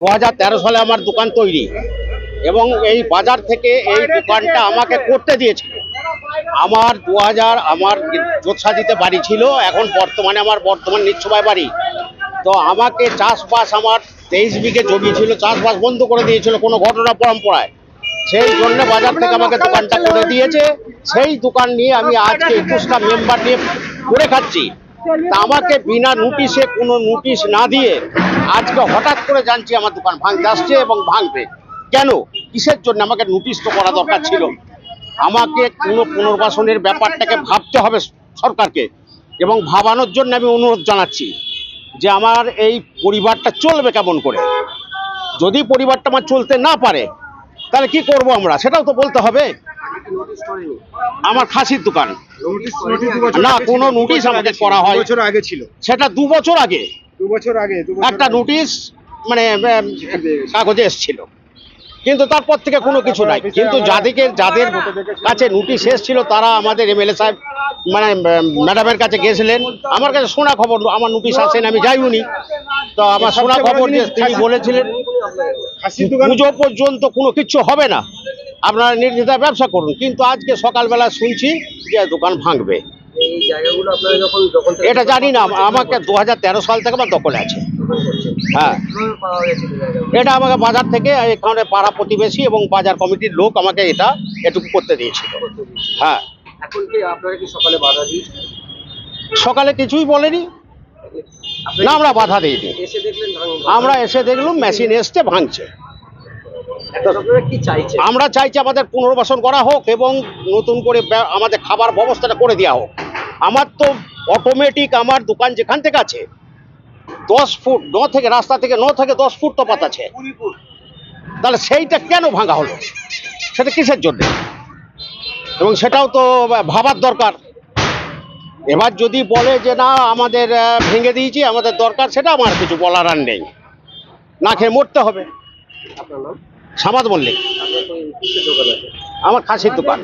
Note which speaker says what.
Speaker 1: 2013 সালে আমার দোকান তৈরি এবং এই বাজার থেকে এই দোকানটা আমাকে করতে দিয়েছিল। আমার 2000 আমার যোৎসাদিতে বাড়ি ছিল, এখন বর্তমানে আমার নিচ্ছবায় বাড়ি। তো আমাকে চাষবাস, আমার 23 বিঘে জমি ছিল, চাষবাস বন্ধ করে দিয়েছিল কোনো ঘটনা পরম্পরায়। সেই জন্য বাজার থেকে আমাকে দোকানটা করে দিয়েছে। সেই দোকান নিয়ে আমি আজকে 21টা মেম্বার নিয়ে করে খাচ্ছি। তা আমাকে বিনা নোটিশে, কোনো নোটিশ না দিয়ে আজকে হঠাৎ করে জানছি আমার দোকান ভাঙতে আসছে এবং ভাঙবে। কেন, কিসের জন্য? আমাকে নোটিশ তো করা দরকার ছিল। আমাকে কোনো পুনর্বাসনের ব্যাপারটাকে ভাবতে হবে সরকারকে, এবং ভাবানোর জন্য আমি অনুরোধ জানাচ্ছি যে আমার এই পরিবারটা চলবে কেমন করে। যদি পরিবারটা আমার চলতে না পারে তাহলে কি করব আমরা, সেটাও তো বলতে হবে। আমার খাসির দোকান না, কোনো নোটিশ আমাকে করা হয়
Speaker 2: আগে ছিল,
Speaker 1: সেটা 2 বছর আগে
Speaker 2: 2 বছর আগে
Speaker 1: একটা নোটিশ মানে কাগজে এসেছিল, কিন্তু তারপর থেকে কোনো কিছু নাই। কিন্তু যাদের কাছে নোটিশ এসেছিল তারা আমাদের এমএলএ সাহেব মানে ম্যাডামের কাছে গেছিলেন। আমার কাছে শোনা খবর, আমার নোটিশ আসেন, আমি যাইনি। তো আমার শোনা খবর যে তিনি বলেছিলেন পুজো পর্যন্ত কোনো কিছু হবে না, আপনারা নির্দ্বিধায় ব্যবসা করুন। কিন্তু আজকে সকালবেলা শুনছি যে দোকান ভাঙবে। এটা জানি না, আমাকে 2013 সাল থেকে আমার দখলে আছে। হ্যাঁ, এটা আমাকে বাজার থেকে, এখানে পাড়া প্রতিবেশী এবং বাজার কমিটির লোক আমাকে এটা এটুকু করতে দিয়েছিল। হ্যাঁ, সকালে কিছুই বলেনি না, আমরা বাধা দিইনি। আমরা এসে দেখলাম মেশিন এসছে, ভাঙছে। আমরা চাইছি আমাদের পুনর্বাসন করা হোক এবং নতুন করে আমাদের খাবার ব্যবস্থাটা করে দেওয়া হোক। আমার তো অটোমেটিক আমার দোকান যেখান থেকে আছে 10 ফুট, রাস্তা থেকে 9 থেকে 10 ফুট তফাৎ আছে। তাহলে সেইটা কেন ভাঙা হলো, সেটা কিসের জন্য? এবং সেটাও তো ভাবার দরকার। এবার যদি বলে যে না আমাদের ভেঙে দিয়েছি, আমাদের দরকার, সেটা আমার কিছু বলার আর নেই, না খেয়ে মরতে হবে। সামাদ মল্লিক, আমার খাসির দোকান।